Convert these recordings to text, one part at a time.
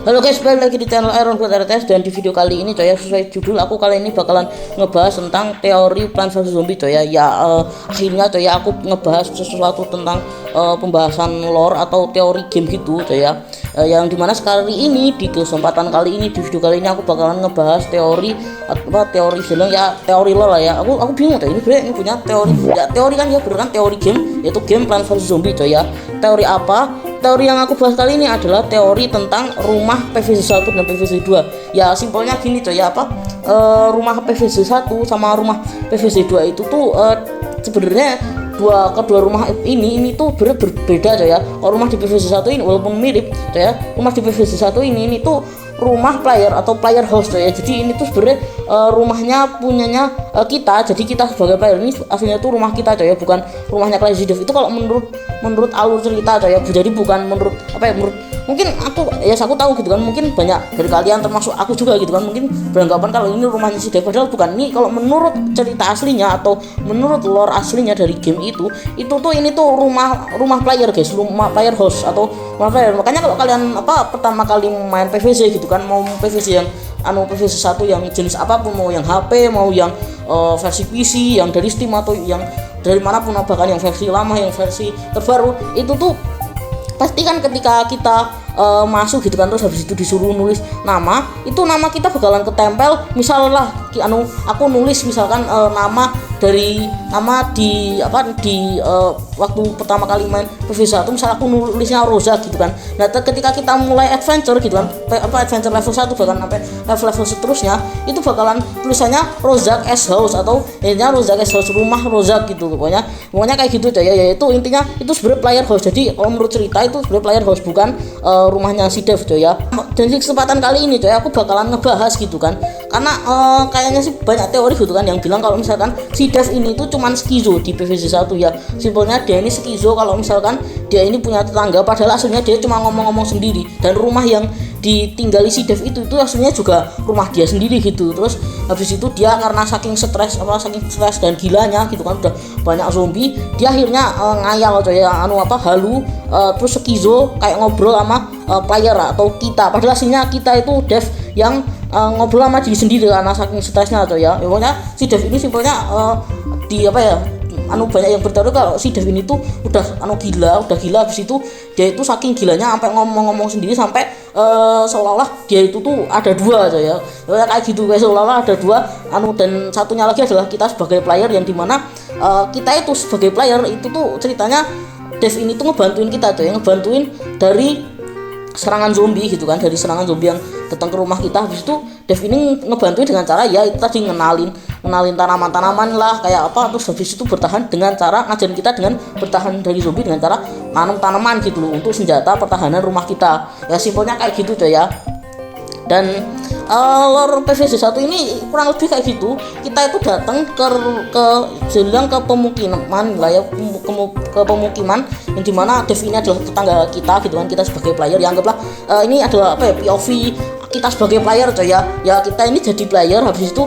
Halo guys, balik lagi di channel Iron Blood RTS. Dan di video kali ini coy ya, sesuai judul aku kali ini bakalan ngebahas tentang teori Plants vs Zombie coy ya. Akhirnya coy ya aku ngebahas sesuatu tentang pembahasan lore atau teori game gitu coy ya. Yang dimana sekali ini di kesempatan kali ini di video kali ini aku bakalan ngebahas teori film ya, teori lore lah ya. Aku bingung coy, ini punya teori ya, teori kan ya, bener kan, teori game, yaitu game Plants vs Zombie coy ya. Teori apa? Teori yang aku bahas kali ini adalah teori tentang rumah PVC 1 dan PVC 2. Ya simpelnya gini coy ya, rumah PVC 1 sama rumah PVC 2 itu tuh sebenarnya kedua rumah ini tuh berbeda coy ya. Kalau rumah di PVC 1 ini walaupun mirip coy ya, rumah di PVC 1 ini tuh rumah player atau player house coy ya. Jadi ini tuh sebenarnya rumahnya punyanya kita. Jadi kita sebagai player ini aslinya tuh rumah kita coy ya, bukan rumahnya Crazy Dev. Itu kalau menurut alur cerita coy ya. Jadi bukan menurut mungkin aku tahu gitu kan, mungkin banyak dari kalian termasuk aku juga gitu kan, mungkin beranggapan kalau ini rumahnya si Dev, padahal bukan. Ini kalau menurut cerita aslinya atau menurut lore aslinya dari game itu tuh ini tuh rumah player guys, rumah player house atau rumah player. Makanya kalau kalian pertama kali main PVC gitu kan, mau PVC yang PVC 1 yang jenis apapun, mau yang HP, mau yang versi PC, yang dari Steam atau yang dari manapun, bahkan yang versi lama, yang versi terbaru, itu tuh pasti kan ketika kita masuk gitu kan, terus habis itu disuruh nulis nama, itu nama kita bakalan ketempel. Misalnya aku nulis misalkan nama di waktu pertama kali main PVC 1, misal aku nulisnya Rosa gitu kan. Nah ketika kita mulai adventure gitu kan, adventure level 1 bahkan sampai level seterusnya, itu bakalan tulisannya Rozak S House atau intinya Rozak S House, rumah Rozak gitu. Pokoknya kayak gitu coy ya. Yaitu intinya itu sebenarnya player house. Jadi kalau menurut cerita itu sebenarnya player house, bukan rumahnya si Dev coy ya. Dan di kesempatan kali ini coy aku bakalan ngebahas gitu kan, karena kayaknya sih banyak teori gitu kan yang bilang kalau misalkan si Dev ini tuh cuman skizo di PVC 1 ya. Simpelnya dia ini skizo kalau misalkan dia ini punya tetangga, padahal aslinya dia cuma ngomong-ngomong sendiri. Dan rumah yang ditinggali si Dev itu aslinya juga rumah dia sendiri gitu. Terus habis itu dia karena saking stres dan gilanya gitu kan, udah banyak zombie, dia akhirnya ngayal coy ya, halu, terus skizo kayak ngobrol sama player atau kita, padahal aslinya kita itu Dev yang ngobrol sama diri sendiri karena saking stresnya coy ya. Pokoknya si Dev ini simpelnya banyak yang berteori kalau si Dev ini tuh udah gila habis itu dia itu saking gilanya sampai ngomong-ngomong sendiri, sampai seolah-olah dia itu tuh ada dua coy ya. Kayak gitu guys, seolah-olah ada dua dan satunya lagi adalah kita sebagai player, yang dimana kita itu sebagai player itu tuh ceritanya Dev ini tuh ngebantuin kita coy, ngebantuin dari serangan zombie gitu kan, dari serangan zombie yang datang ke rumah kita. Habis itu Dev ini ngebantuin dengan cara ya itu tadi, ngenalin tanaman-tanaman lah kayak apa. Terus habis itu bertahan dengan cara ngajarin kita dengan bertahan dari zombie dengan cara nanam tanaman gitu loh, untuk senjata pertahanan rumah kita. Ya simpelnya kayak gitu coy ya. Dan lore PVC 1 ini kurang lebih kayak gitu. Kita itu datang ke pemukiman lah ya, ke pemukiman yang dimana Dev ini adalah tetangga kita gitu kan. Kita sebagai player, ya anggaplah ini adalah POV kita sebagai player coy ya. Ya kita ini jadi player, habis itu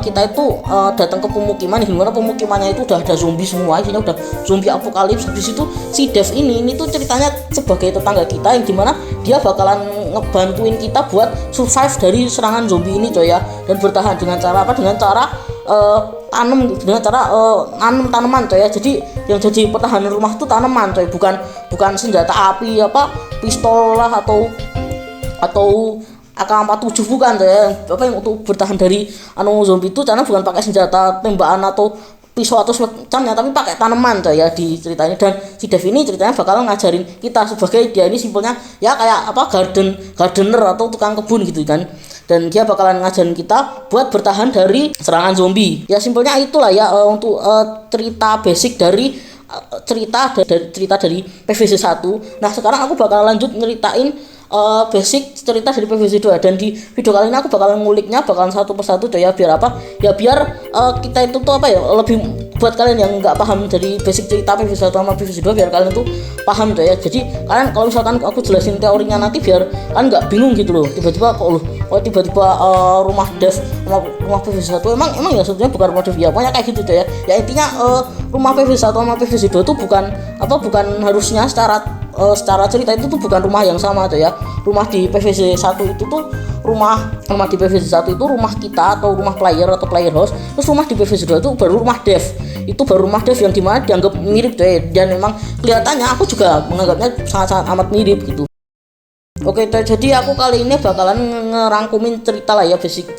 kita itu datang ke pemukiman yang dimana pemukimannya itu udah ada zombie semua, isinya udah zombie apokalips. Habis itu si Dev ini tuh ceritanya sebagai tetangga kita, yang dimana dia bakalan ngebantuin kita buat survive dari serangan zombie ini coy ya. Dan bertahan dengan cara nanam tanaman coy ya. Jadi yang jadi pertahanan rumah tuh tanaman coy, bukan senjata api pistol lah atau AK-47, bukan coy ya. Yang untuk bertahan dari zombie itu karena bukan pakai senjata tembakan atau pisau atau semacamnya, tapi pakai tanaman coy ya di ceritanya. Dan si Dev ini ceritanya bakal ngajarin kita sebagai dia ini simpelnya ya kayak gardener atau tukang kebun gitu kan. Dan dia bakalan ngajarin kita buat bertahan dari serangan zombie. Ya simpelnya itulah ya untuk cerita basic dari cerita dari PVC 1. Nah sekarang aku bakal lanjut nyeritain basic cerita dari PVC 2. Dan di video kali ini aku bakalan nguliknya bakalan satu persatu coy ya. Biar kita itu tuh lebih buat kalian yang nggak paham dari basic cerita PVC 1 sama PVC 2, biar kalian tuh paham coy ya. Jadi kalian kalau misalkan aku jelasin teorinya nanti, biar kalian nggak bingung gitu loh, tiba-tiba rumah Dev, rumah PVC 1 emang ya sebetulnya bukan rumah Dev ya. Pokoknya kayak gitu coy ya. Ya intinya rumah PVC 1 sama PVC 2 itu bukan harusnya secara secara cerita itu tuh bukan rumah yang sama coy ya. Rumah di PVZ 1 itu tuh rumah di PVZ 1 itu rumah kita atau rumah player atau player house. Terus rumah di PVZ 2 itu baru rumah dev. Itu baru rumah dev yang dimana dianggap mirip coy, dan memang kelihatannya aku juga menganggapnya sangat-sangat amat mirip gitu. Oke, jadi aku kali ini bakalan ngerangkumin cerita lah ya, basic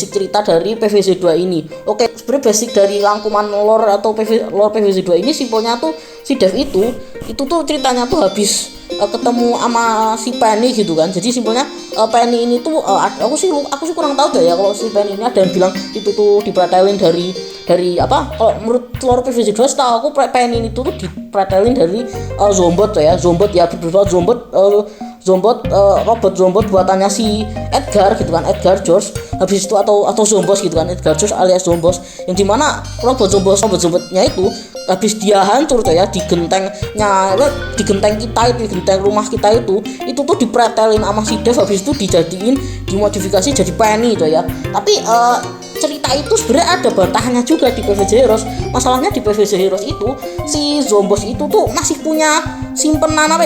cerita dari PVZ 2 ini. Oke, sebenarnya basic dari rangkuman lore atau lore PVZ 2 ini simpelnya tuh si Dev itu tuh ceritanya tuh habis ketemu sama si Penny gitu kan. Jadi simpelnya Penny ini tuh aku sih kurang tahu deh ya kalau si Penny ini, ada yang bilang itu tuh dipretelin dari apa, kalau menurut lore PVZ 2 setahu aku Penny ini tuh dipretelin dari Zombot ya. Zombot ya, beberapa robot zombot buatannya si Edgar gitu kan, Edgar George habis itu atau Zombos gitu kan, Edgar George alias Zombos, yang dimana robot zombotnya itu habis dia hancur tuh ya di genteng kita itu, di genteng rumah kita itu tuh dipretelin sama si Dev, habis itu dimodifikasi jadi Penny tuh ya. Tapi cerita itu sebenarnya ada bantahannya juga di PVZ Heroes. Masalahnya di PVZ Heroes itu si Zombos itu tuh masih punya simpenan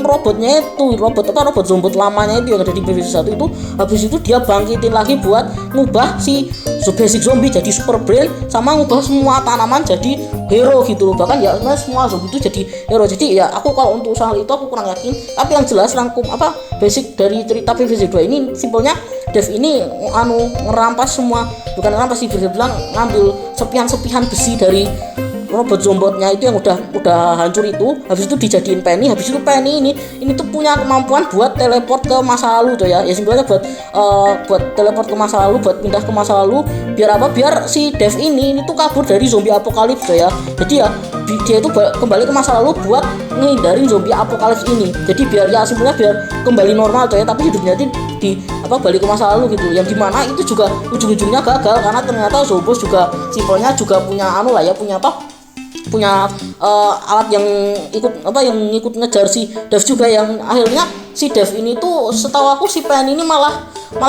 robotnya itu, robot zombot lamanya itu yang ada di PVZ 1 itu. Habis itu dia bangkitin lagi buat ngubah si basic zombie jadi super brain, sama ngubah semua tanaman jadi hero gitu loh. Bahkan ya semua zombie itu jadi hero. Jadi ya aku kalau untuk soal itu aku kurang yakin. Tapi yang jelas basic dari cerita PVZ 2 ini simpelnya Dev ini ngerampas semua, bukan ngerampas sih, bisa bilang ngambil sepihan besi dari robot zombotnya itu yang udah hancur itu. Habis itu dijadiin Penny. Habis itu Penny ini tuh punya kemampuan buat teleport ke masa lalu tuh ya. Ya simpelnya buat teleport ke masa lalu, buat pindah ke masa lalu. Biar apa? Biar si Dev ini tuh kabur dari zombie apokalips tuh ya. Jadi ya dia itu kembali ke masa lalu buat ngehindarin zombie apokalips ini. Jadi biar ya simpelnya biar kembali normal tuh ya, tapi hidupnya balik ke masa lalu gitu. Yang dimana itu juga ujung-ujungnya gagal karena ternyata Zombos juga simpelnya juga punya punya alat yang ikut ngejar si Dev juga, yang akhirnya si Dev ini tuh setahu aku si Penny ini malah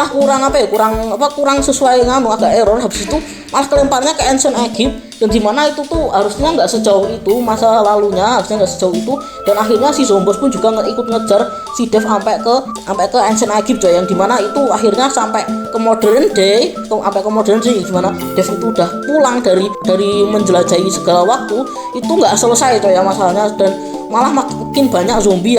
kurang sesuai agak error. Habis itu malah kelemparnya ke Ancient Egypt, yang dimana itu tuh harusnya nggak sejauh itu, masa lalunya harusnya nggak sejauh itu. Dan akhirnya si Zombos pun juga ikut ngejar si Dev sampai ke Ancient Egypt coy, yang dimana itu akhirnya sampai ke modern day, dimana Dev itu udah pulang dari menjelajahi segala waktu. Itu nggak selesai coy ya masalahnya, dan malah makin banyak zombie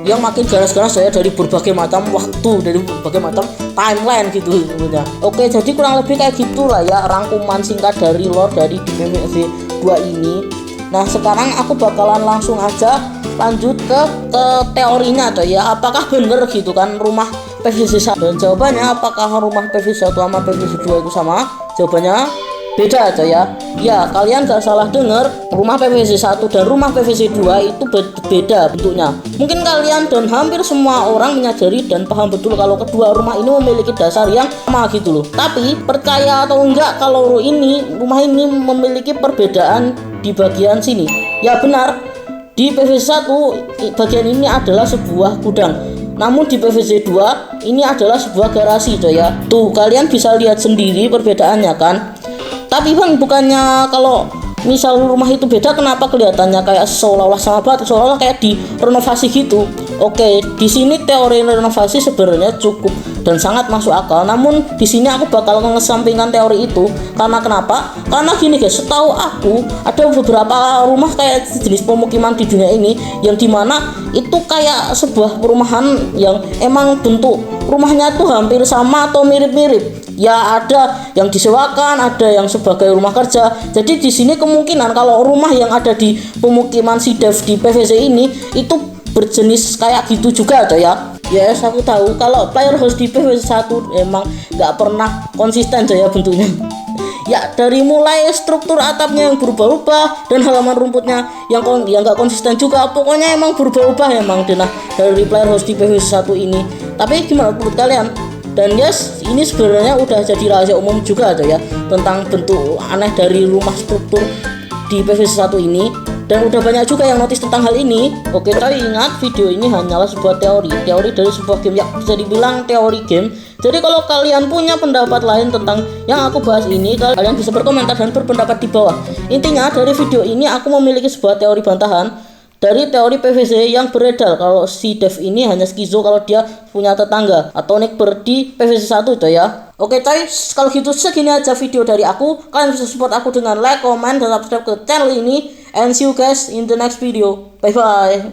yang makin ganas-ganas saya dari berbagai macam waktu, dari berbagai macam timeline gitu sebenarnya. Oke, jadi kurang lebih kayak gitulah ya rangkuman singkat dari lore dari PVZ 2 ini. Nah, sekarang aku bakalan langsung aja lanjut ke teorinya tuh ya. Apakah bener gitu kan rumah PVZ 1? Dan jawabannya, apakah rumah PVZ 1 sama PVZ 2 itu sama? Jawabannya beda aja ya. Ya, kalian gak salah dengar, rumah PVZ 1 dan rumah PVZ 2 itu beda bentuknya. Mungkin kalian dan hampir semua orang menyadari dan paham betul kalau kedua rumah ini memiliki dasar yang sama gitu loh. Tapi percaya atau enggak kalau rumah ini memiliki perbedaan di bagian sini. Ya benar, di PVZ 1 bagian ini adalah sebuah gudang. Namun di PVZ 2 ini adalah sebuah garasi tuh ya. Tuh, kalian bisa lihat sendiri perbedaannya kan. Tapi bang, bukannya kalau misal rumah itu beda, kenapa kelihatannya kayak seolah-olah sama banget, seolah-olah kayak direnovasi gitu? Oke, di sini teori renovasi sebenarnya cukup dan sangat masuk akal. Namun di sini aku bakal mengesampingkan teori itu. Karena kenapa? Karena gini guys, setahu aku ada beberapa rumah kayak jenis pemukiman di dunia ini yang dimana itu kayak sebuah perumahan yang emang bentuk rumahnya tuh hampir sama atau mirip-mirip. Ya ada yang disewakan, ada yang sebagai rumah kerja. Jadi di sini kemungkinan kalau rumah yang ada di pemukiman si Dev di PVZ ini itu berjenis kayak gitu juga tuh ya. Yes, aku tahu kalau player house di PVZ 1 emang nggak pernah konsisten tuh ya bentuknya. Ya, dari mulai struktur atapnya yang berubah-ubah dan halaman rumputnya yang nggak konsisten juga, pokoknya emang berubah-ubah emang dari player house di PVZ 1 ini. Tapi gimana menurut kalian? Dan yes, ini sebenarnya udah jadi rahasia umum juga aja ya tentang bentuk aneh dari rumah struktur di PVZ 1 ini, dan udah banyak juga yang notice tentang hal ini. Oke, tapi ingat video ini hanyalah sebuah teori dari sebuah game, ya bisa dibilang teori game. Jadi kalau kalian punya pendapat lain tentang yang aku bahas ini, kalian bisa berkomentar dan berpendapat di bawah. Intinya dari video ini aku memiliki sebuah teori bantahan dari teori PVC yang beredar kalau si Dev ini hanya skizo kalau dia punya tetangga, atau Nick di PVC 1 coy ya. Oke coy, kalau gitu segini aja video dari aku. Kalian bisa support aku dengan like, comment, dan subscribe ke channel ini. And see you guys in the next video. Bye bye.